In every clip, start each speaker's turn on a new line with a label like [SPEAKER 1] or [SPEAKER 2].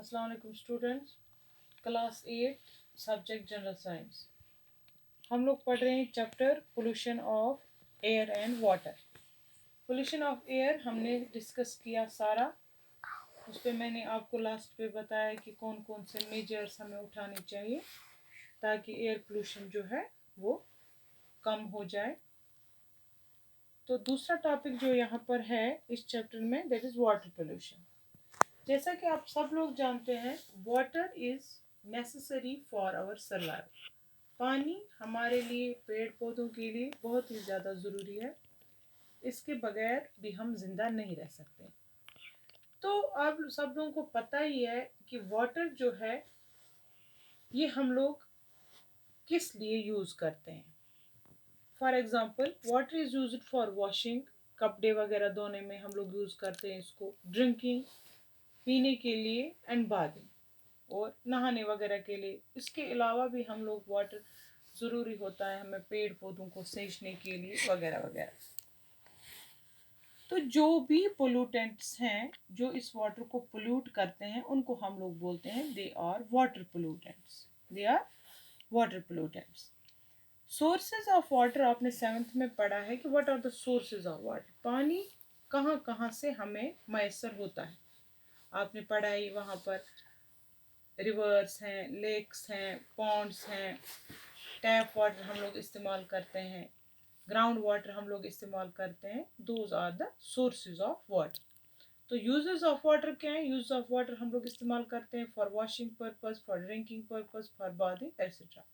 [SPEAKER 1] अस्सलाम वालेकुम students, class 8 subject general science. हम लोग पढ़ रहे हैं chapter pollution of air and water. Pollution of air हमने डिस्कस किया सारा। उस पर मैंने आपको लास्ट पे बताया कि कौन कौन से मेजर्स हमें उठाने चाहिए ताकि एयर पोल्यूशन जो है वो कम हो जाए। तो दूसरा टॉपिक जो यहाँ पर है इस चैप्टर में, दैट इज़ वाटर पोल्यूशन। जैसा कि आप सब लोग जानते हैं, water is necessary for our survival. पानी हमारे लिए, पेड़ पौधों के लिए बहुत ही ज़्यादा ज़रूरी है। इसके बगैर भी हम जिंदा नहीं रह सकते। तो आप सब लोगों को पता ही है कि वाटर जो है ये हम लोग किस लिए यूज़ करते हैं। For example, water is use for washing, कपड़े वगैरह धोने में हम लोग यूज़ करते हैं इसको, ड्रिंकिंग पीने के लिए, एंड बाथिंग और नहाने वगैरह के लिए। इसके अलावा भी हम लोग वाटर ज़रूरी होता है हमें पेड़ पौधों को सींचने के लिए वगैरह वगैरह। तो जो भी पोल्यूटेंट्स हैं जो इस वाटर को पोल्यूट करते हैं उनको हम लोग बोलते हैं they are water pollutants. They are water pollutants. Sources of water आपने 7th में पढ़ा है कि what are the sources of water. पानी कहाँ कहाँ से हमें मैसर होता है। आपने पढ़ा है वहाँ पर रिवर्स हैं, लेक्स हैं, पॉन्ड्स हैं, टैप वाटर हम लोग इस्तेमाल करते हैं, ग्राउंड वाटर हम लोग इस्तेमाल करते हैं। Those are the sources of water. तो यूजेस ऑफ वाटर क्या है? यूज ऑफ वाटर हम लोग इस्तेमाल करते हैं for washing purpose, for drinking purpose, for bathing etcetera.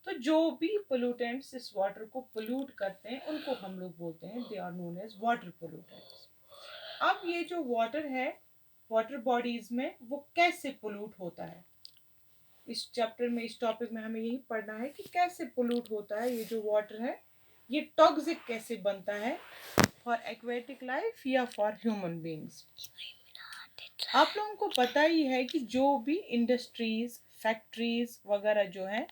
[SPEAKER 1] तो जो भी पोल्यूटेंट्स इस वाटर को पोल्यूट करते हैं उनको हम लोग बोलते हैं they are known as water pollutants. अब ये जो वाटर है वाटर बॉडीज में वो कैसे पोल्यूट होता है, इस चैप्टर में, इस टॉपिक में हमें यही पढ़ना है कि कैसे पोल्यूट होता है ये जो वाटर है, ये टॉक्सिक कैसे बनता है फॉर एक्वेटिक लाइफ या फॉर ह्यूमन बींग्स। आप लोगों को पता ही है कि जो भी इंडस्ट्रीज, फैक्ट्रीज वगैरह जो है,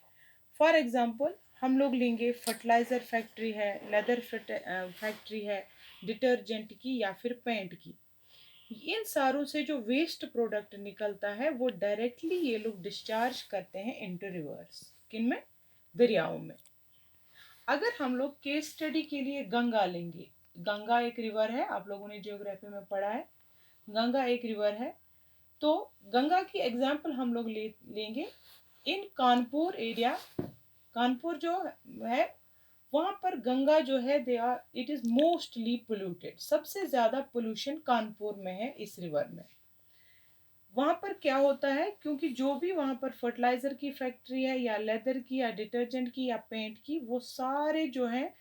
[SPEAKER 1] फॉर एग्जांपल हम लोग लेंगे फर्टिलाइज़र फैक्ट्री है, लेदर फैक्ट्री है, डिटर्जेंट की या फिर पेंट की। इन सारों से जो वेस्ट प्रोडक्ट निकलता है वो डायरेक्टली ये लोग डिस्चार्ज करते हैं इनटू रिवर्स। किन में? दरियाओं में। अगर हम लोग केस स्टडी के लिए गंगा लेंगे, गंगा एक रिवर है, आप लोगों ने ज्योग्राफी में पढ़ा है, गंगा एक रिवर है। तो गंगा की एग्जाम्पल हम लोग लेंगे इन कानपुर एरिया। कानपुर जो है वहाँ पर गंगा जो है they are it is mostly polluted. सबसे ज़्यादा पोल्यूशन कानपुर में है इस रिवर में। वहाँ पर क्या होता है, क्योंकि जो भी वहाँ पर फर्टिलाइज़र की फैक्ट्री है या लेदर की या डिटर्जेंट की या पेंट की, वो सारे जो हैं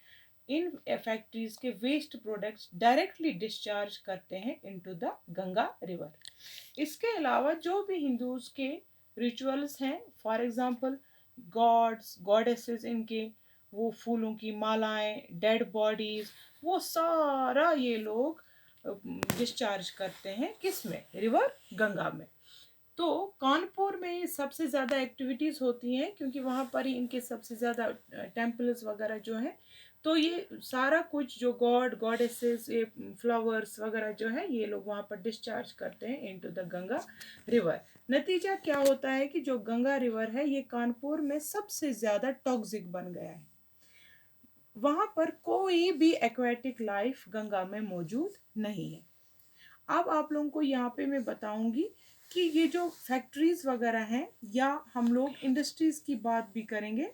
[SPEAKER 1] इन फैक्ट्रीज के वेस्ट प्रोडक्ट्स डायरेक्टली डिस्चार्ज करते हैं इनटू द गंगा रिवर। इसके अलावा जो भी हिंदूज के रिचुअल्स हैं, फॉर एग्जांपल गॉड्स गॉडेसेस, इनके वो फूलों की मालाएं, डेड बॉडीज, वो सारा ये लोग डिस्चार्ज करते हैं किस में? रिवर गंगा में। तो कानपुर में सबसे ज़्यादा एक्टिविटीज़ होती हैं क्योंकि वहाँ पर ही इनके सबसे ज़्यादा टेम्पल्स वगैरह जो हैं। तो ये सारा कुछ जो गॉड गॉडेसेस, ये फ्लावर्स वगैरह जो है ये लोग वहाँ पर डिस्चार्ज करते हैं इनटू द गंगा रिवर। नतीजा क्या होता है कि जो गंगा रिवर है ये कानपुर में सबसे ज़्यादा टॉक्सिक बन गया है। वहाँ पर कोई भी एक्वेटिक लाइफ गंगा में मौजूद नहीं है। अब आप लोगों को यहाँ पे मैं बताऊंगी कि ये जो फैक्ट्रीज वगैरह हैं, या हम लोग इंडस्ट्रीज की बात भी करेंगे।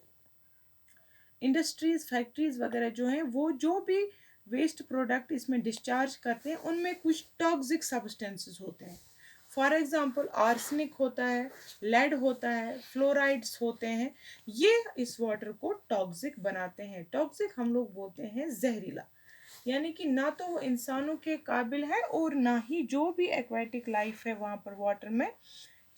[SPEAKER 1] इंडस्ट्रीज, फैक्ट्रीज वगैरह जो हैं वो जो भी वेस्ट प्रोडक्ट इसमें डिस्चार्ज करते हैं उनमें कुछ टॉक्सिक सब्सटेंसेस होते हैं। फॉर एग्जांपल आर्सेनिक होता है, लेड होता है, फ्लोराइड्स होते हैं। ये इस वाटर को टॉक्सिक बनाते हैं। टॉक्सिक हम लोग बोलते हैं जहरीला, यानी कि ना तो वो इंसानों के काबिल है और ना ही जो भी एक्वेटिक लाइफ है वहाँ पर वाटर में,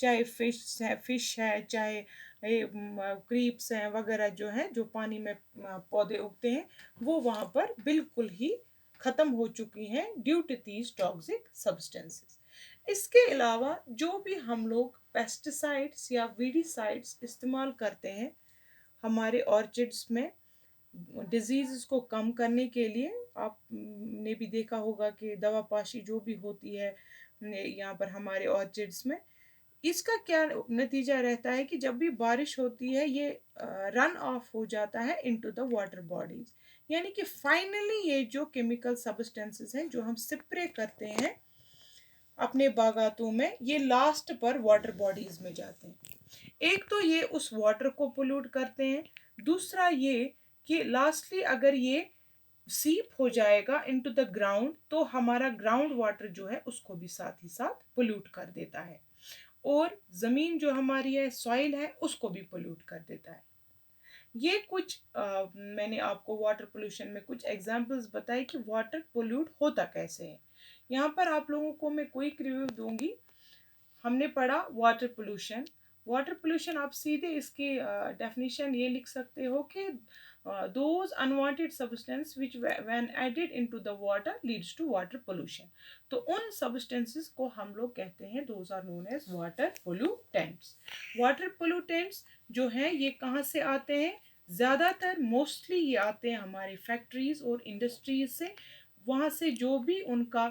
[SPEAKER 1] चाहे फिश है, चाहे क्रीप्स हैं वगैरह जो हैं, जो पानी में पौधे उगते हैं, वो वहाँ पर बिल्कुल ही ख़त्म हो चुकी हैं due to these toxic substances. इसके अलावा जो भी हम लोग पेस्टिसाइड्स या वीडिसाइड्स इस्तेमाल करते हैं हमारे ऑर्चिड्स में डिजीज़ को कम करने के लिए, आपने भी देखा होगा कि दवापाशी जो भी होती है यहाँ पर हमारे ऑर्चिड्स में, इसका क्या नतीजा रहता है कि जब भी बारिश होती है ये रन ऑफ हो जाता है इनटू द वाटर बॉडीज, यानी कि फाइनली ये जो केमिकल सब्सटेंसेस हैं जो हम स्प्रे करते हैं अपने बागातों में, ये लास्ट पर वाटर बॉडीज में जाते हैं। एक तो ये उस वाटर को पोल्यूट करते हैं, दूसरा ये कि लास्टली अगर ये सीप हो जाएगा इनटू द ग्राउंड तो हमारा ग्राउंड वाटर जो है उसको भी साथ ही साथ पोल्यूट कर देता है, और ज़मीन जो हमारी है सॉइल है उसको भी पोल्यूट कर देता है। ये कुछ मैंने आपको वाटर पोल्यूशन में कुछ एग्जांपल्स बताए कि वाटर पोल्यूट होता कैसे है। यहाँ पर आप लोगों को मैं क्विक रिव्यू दूंगी। हमने पढ़ा वाटर पोल्यूशन। वाटर पोल्यूशन आप सीधे इसकी डेफिनेशन ये लिख सकते हो कि those unwanted substance which when added into the water leads to water pollution. तो उन सब्सटेंसेस को हम लोग कहते हैं those are known as water pollutants. Water pollutants जो हैं ये कहाँ से आते हैं? ज़्यादातर मोस्टली ये आते हैं हमारी फैक्ट्रीज और इंडस्ट्रीज से। वहाँ से जो भी उनका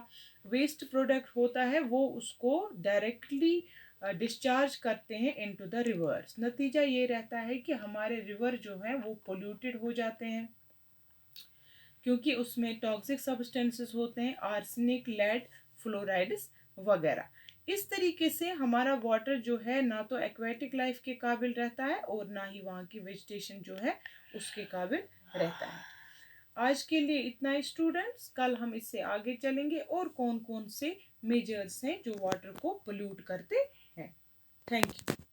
[SPEAKER 1] वेस्ट प्रोडक्ट होता है वो उसको डायरेक्टली डिस्चार्ज करते हैं इनटू द रिवर्स। नतीजा ये रहता है कि हमारे रिवर जो है वो पोल्यूटेड हो जाते हैं, क्योंकि उसमें टॉक्सिक सब्सटेंसेस होते हैं, आर्सेनिक, लेड, फ्लोराइड्स वगैरह। इस तरीके से हमारा वाटर जो है ना तो एक्वेटिक लाइफ के काबिल रहता है और ना ही वहाँ की वेजिटेशन जो है उसके काबिल रहता है। आज के लिए इतना ही स्टूडेंट्स, कल हम इससे आगे चलेंगे और कौन कौन से मेजर्स हैं जो वाटर को पोल्यूट करते हैं। Thank you.